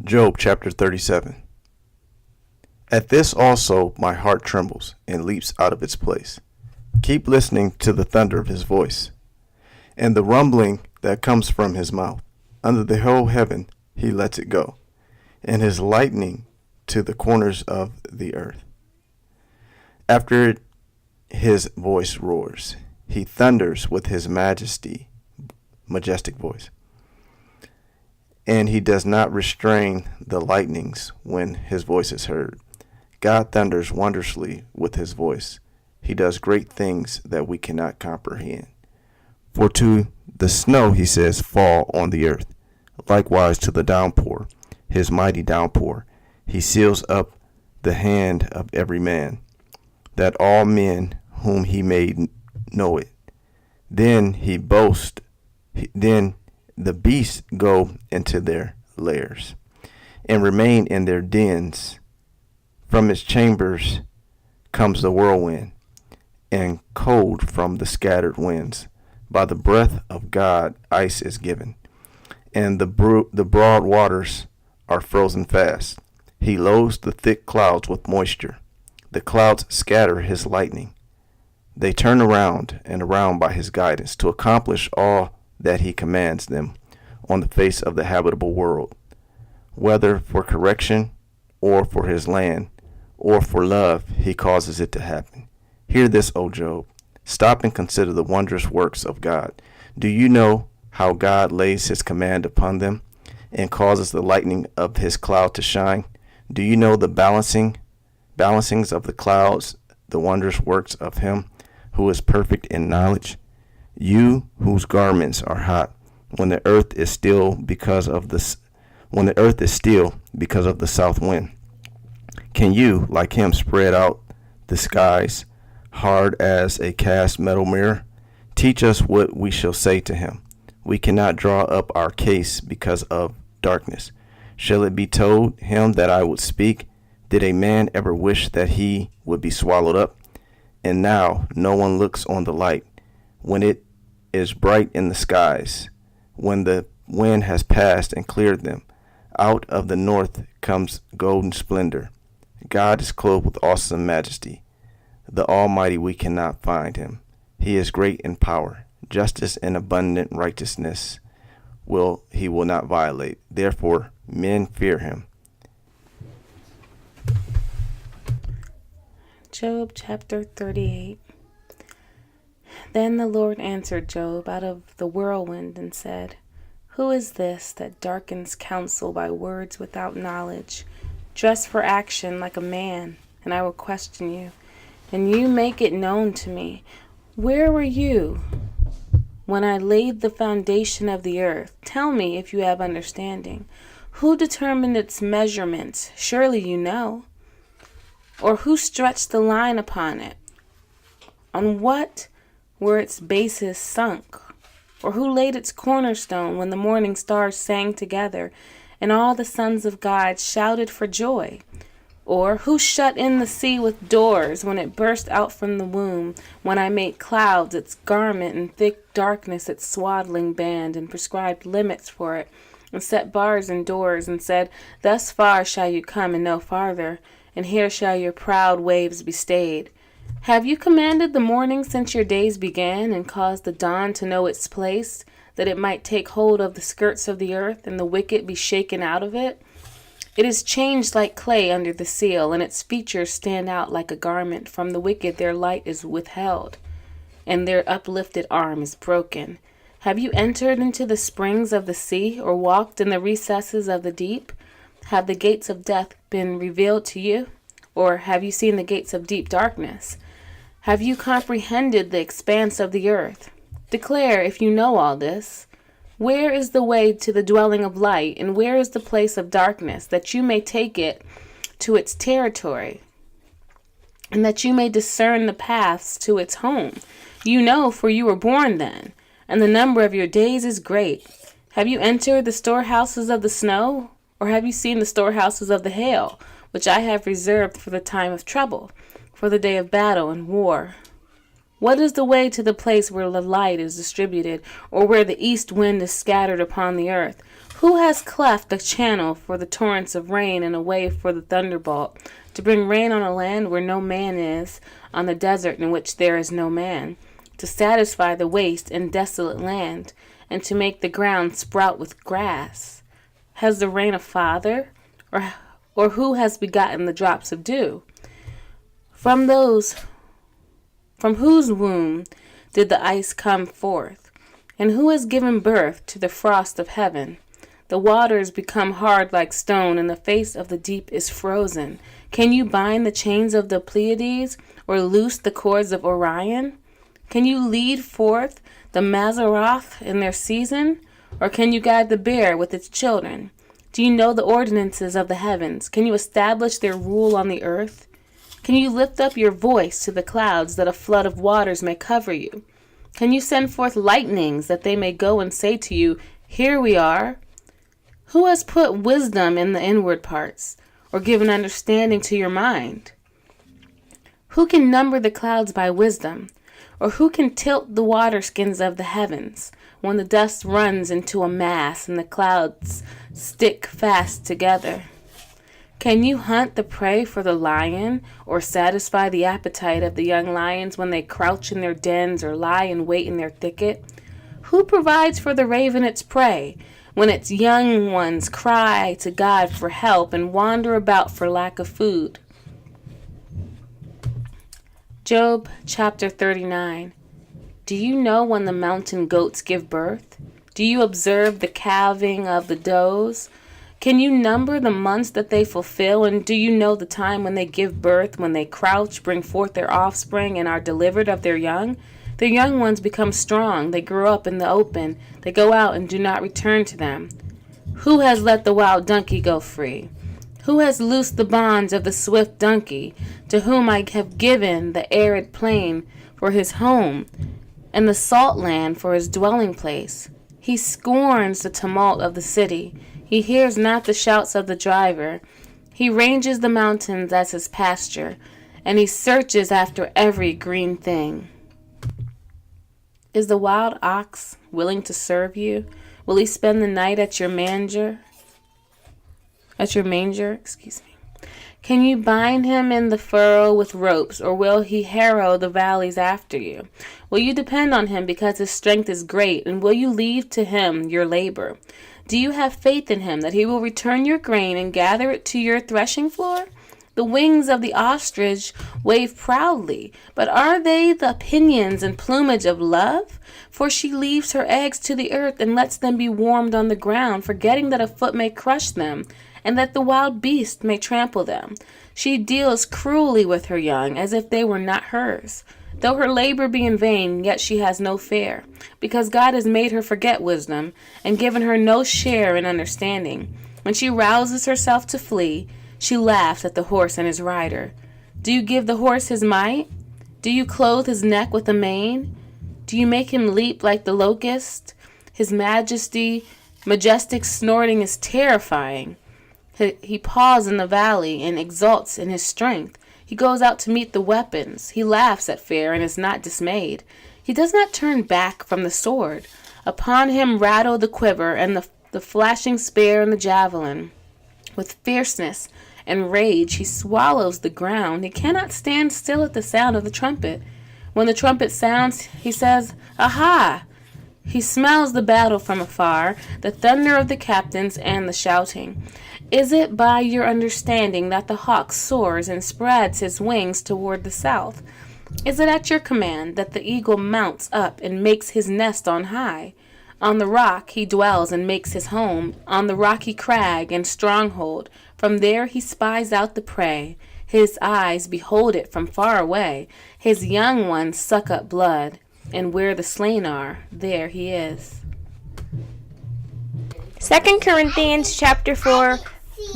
Job chapter 37. At this also my heart trembles and leaps out of its place. Keep listening to the thunder of his voice, and the rumbling that comes from his mouth. Under the whole heaven he lets it go, and his lightning to the corners of the earth. After it, his voice roars. He thunders with his majestic voice. And he does not restrain the lightnings when his voice is heard. God thunders wondrously with his voice. He does great things that we cannot comprehend. For to the snow, he says, fall on the earth. Likewise to the downpour, his mighty downpour. He seals up the hand of every man, that all men whom he made know it. Then he boasts, then the beasts go into their lairs, and remain in their dens. From its chambers comes the whirlwind, and cold from the scattered winds. By the breath of God ice is given, and the broad waters are frozen fast. He loads the thick clouds with moisture. The clouds scatter his lightning. They turn around and around by his guidance to accomplish all that he commands them on the face of the habitable world, whether for correction or for his land or for love, he causes it to happen. Hear this, O Job. Stop and consider the wondrous works of God. Do you know how God lays his command upon them and causes the lightning of his cloud to shine? Do you know the balancings of the clouds, the wondrous works of him who is perfect in knowledge? You whose garments are hot, when the earth is still because of the south wind. Can you, like him, spread out the skies hard as a cast metal mirror? Teach us what we shall say to him. We cannot draw up our case because of darkness. Shall it be told him that I would speak? Did a man ever wish that he would be swallowed up? And now no one looks on the light when it is bright in the skies, when the wind has passed and cleared them. Out of the north comes golden splendor. God is clothed with awesome majesty. The Almighty, we cannot find him. He is great in power. Justice and abundant righteousness he will not violate. Therefore, men fear him. Job chapter 38. Then the Lord answered Job out of the whirlwind and said, Who is this that darkens counsel by words without knowledge? Dress for action like a man, and I will question you, and you make it known to me. Where were you when I laid the foundation of the earth? Tell me if you have understanding. Who determined its measurements? Surely you know. Or who stretched the line upon it? On what were its bases sunk? Or who laid its cornerstone when the morning stars sang together and all the sons of God shouted for joy? Or who shut in the sea with doors when it burst out from the womb, when I made clouds its garment and thick darkness its swaddling band, and prescribed limits for it, and set bars and doors, and said, Thus far shall you come and no farther, and here shall your proud waves be stayed? Have you commanded the morning since your days began, and caused the dawn to know its place, that it might take hold of the skirts of the earth, and the wicked be shaken out of it? It is changed like clay under the seal, and its features stand out like a garment. From the wicked their light is withheld, and their uplifted arm is broken. Have you entered into the springs of the sea, or walked in the recesses of the deep? Have the gates of death been revealed to you? Or have you seen the gates of deep darkness? Have you comprehended the expanse of the earth? Declare if you know all this. Where is the way to the dwelling of light, and where is the place of darkness, that you may take it to its territory, and that you may discern the paths to its home? You know, for you were born then, and the number of your days is great. Have you entered the storehouses of the snow? Or have you seen the storehouses of the hail, which I have reserved for the time of trouble, for the day of battle and war? What is the way to the place where the light is distributed, or where the east wind is scattered upon the earth? Who has cleft a channel for the torrents of rain and a way for the thunderbolt, to bring rain on a land where no man is, on the desert in which there is no man, to satisfy the waste and desolate land, and to make the ground sprout with grass? Has the rain a father? Or who has begotten the drops of dew? From whose womb did the ice come forth? And who has given birth to the frost of heaven? The waters become hard like stone, and the face of the deep is frozen. Can you bind the chains of the Pleiades, or loose the cords of Orion? Can you lead forth the Mazzaroth in their season? Or can you guide the bear with its children? Do you know the ordinances of the heavens? Can you establish their rule on the earth? Can you lift up your voice to the clouds, that a flood of waters may cover you? Can you send forth lightnings, that they may go and say to you, Here we are? Who has put wisdom in the inward parts, or given understanding to your mind? Who can number the clouds by wisdom, or who can tilt the waterskins of the heavens, when the dust runs into a mass and the clouds stick fast together? Can you hunt the prey for the lion, or satisfy the appetite of the young lions when they crouch in their dens or lie in wait in their thicket? Who provides for the raven its prey, when its young ones cry to God for help and wander about for lack of food? Job chapter 39. Do you know when the mountain goats give birth? Do you observe the calving of the does? Can you number the months that they fulfill? And do you know the time when they give birth, when they crouch, bring forth their offspring, and are delivered of their young? Their young ones become strong. They grow up in the open. They go out and do not return to them. Who has let the wild donkey go free? Who has loosed the bonds of the swift donkey, to whom I have given the arid plain for his home, and the salt land for his dwelling place? He scorns the tumult of the city. He hears not the shouts of the driver. He ranges the mountains as his pasture, and he searches after every green thing. Is the wild ox willing to serve you? Will he spend the night at your manger? Can you bind him in the furrow with ropes, or will he harrow the valleys after you? Will you depend on him because his strength is great, and will you leave to him your labor? Do you have faith in him that he will return your grain and gather it to your threshing floor? The wings of the ostrich wave proudly, but are they the pinions and plumage of love? For she leaves her eggs to the earth and lets them be warmed on the ground, forgetting that a foot may crush them, and that the wild beast may trample them. She deals cruelly with her young, as if they were not hers. Though her labor be in vain, yet she has no fear, because God has made her forget wisdom, and given her no share in understanding. When she rouses herself to flee, she laughs at the horse and his rider. Do you give the horse his might? Do you clothe his neck with a mane? Do you make him leap like the locust? His majestic snorting is terrifying. He paws in the valley and exults in his strength. He goes out to meet the weapons. He laughs at fear and is not dismayed. He does not turn back from the sword. Upon him rattle the quiver and the flashing spear and the javelin. With fierceness and rage he swallows the ground. He cannot stand still at the sound of the trumpet. When the trumpet sounds, he says, Aha! He smells the battle from afar, the thunder of the captains and the shouting. Is it by your understanding that the hawk soars and spreads his wings toward the south? Is it at your command that the eagle mounts up and makes his nest on high? On the rock he dwells and makes his home, on the rocky crag and stronghold. From there he spies out the prey. His eyes behold it from far away. His young ones suck up blood, and where the slain are, there he is. 2 Corinthians chapter 4,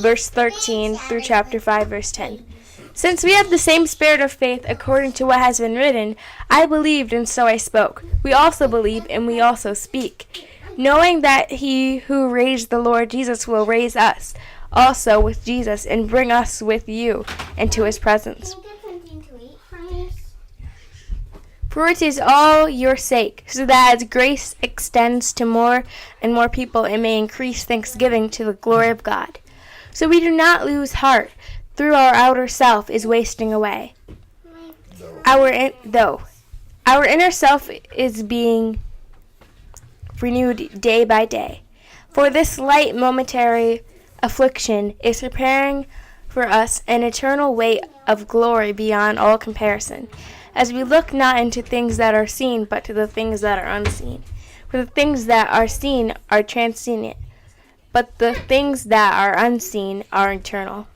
verse 13 through chapter 5, verse 10. Since we have the same spirit of faith according to what has been written, I believed and so I spoke. We also believe and we also speak, knowing that he who raised the Lord Jesus will raise us also with Jesus and bring us with you into his presence. For it is all your sake, so that as grace extends to more and more people, it may increase thanksgiving to the glory of God. So we do not lose heart, though our outer self is wasting away. Our inner self is being renewed day by day. For this light momentary affliction is preparing for us an eternal weight of glory beyond all comparison, as we look not into things that are seen, but to the things that are unseen. For the things that are seen are transient, but the things that are unseen are eternal.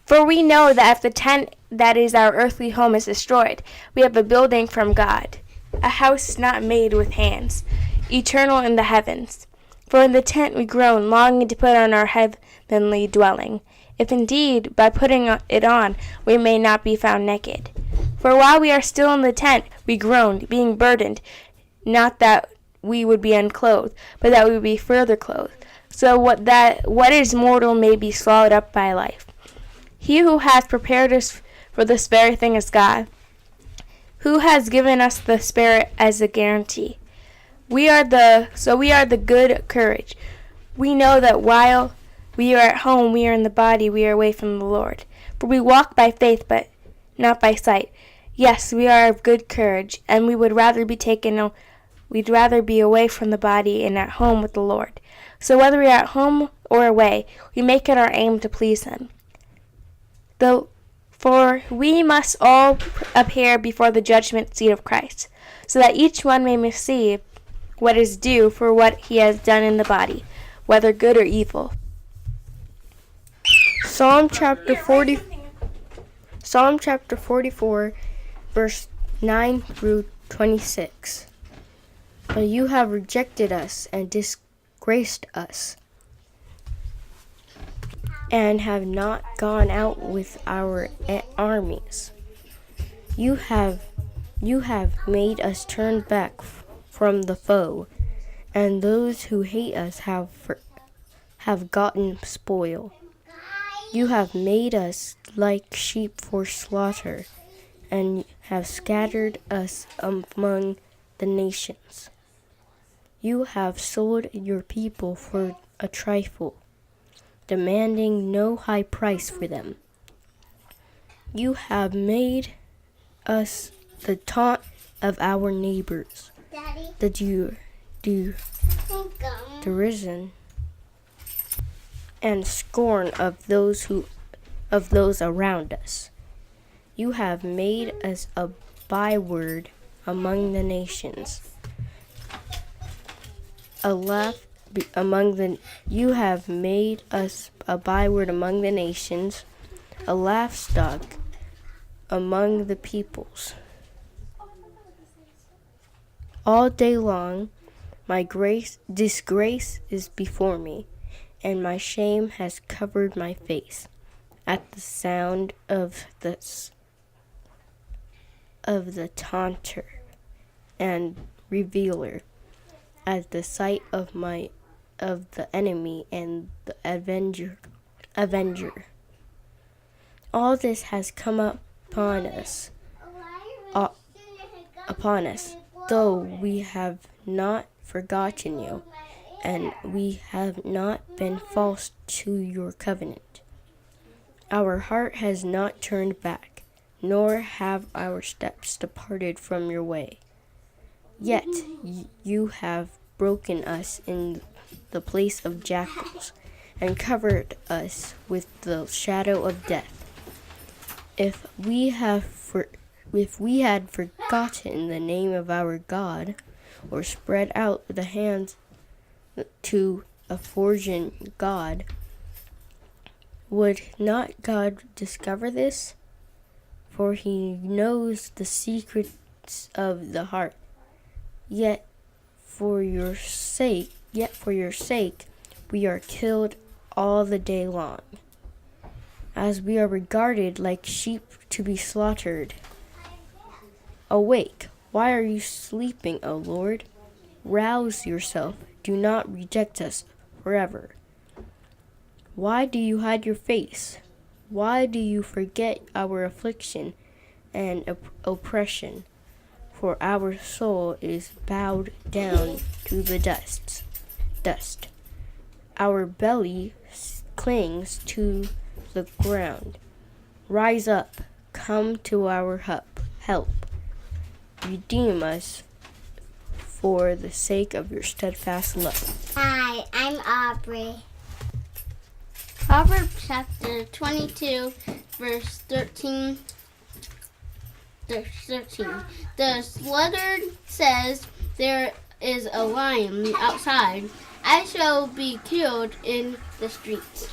For we know that if the tent that is our earthly home is destroyed, we have a building from God, a house not made with hands, eternal in the heavens. For in the tent we groan, longing to put on our heavenly dwelling, if indeed by putting it on we may not be found naked. For while we are still in the tent, we groan, being burdened, not that we would be unclothed, but that we would be further clothed, so what is mortal may be swallowed up by life. He who has prepared us for this very thing is God, who has given us the Spirit as a guarantee. We are the good courage. We know that while we are at home, we are in the body, we are away from the Lord. For we walk by faith, but not by sight. Yes, we are of good courage, and we'd rather be away from the body and at home with the Lord. So whether we are at home or away, we make it our aim to please Him. For we must all appear before the judgment seat of Christ, so that each one may receive what is due for what he has done in the body, whether good or evil. Psalm chapter 44, verse 9 through 26. But you have rejected us and disgraced us, and have not gone out with our armies. You have made us turn back from the foe, and those who hate us have gotten spoil. You have made us like sheep for slaughter, and have scattered us among the nations. You have sold your people for a trifle, demanding no high price for them. You have made us the taunt of our neighbors, the derision and scorn of those around us. You have made us a byword among the nations, you have made us a byword among the nations, a laughstock among the peoples. All day long my disgrace is before me, and my shame has covered my face. At the sound of the taunter and revealer, at the sight of the enemy and the avenger. All this has come upon us, though we have not forgotten you, and we have not been false to your covenant. Our heart has not turned back, nor have our steps departed from your way. Yet you have broken us in the place of jackals, and covered us with the shadow of death. If we had forgotten the name of our God, or spread out the hands to a foreign God, would not God discover this? For he knows the secrets of the heart. Yet for your sake, we are killed all the day long, as we are regarded like sheep to be slaughtered. Awake, why are you sleeping, O Lord? Rouse yourself, do not reject us forever. Why do you hide your face? Why do you forget our affliction and oppression? for our soul is bowed down to the dust. Our belly clings to the ground. Rise up, come to our help. Redeem us for the sake of your steadfast love. Hi, I'm Aubrey. Proverbs chapter 22, verse 13. The sluggard says, there is a lion outside. I shall be killed in the streets.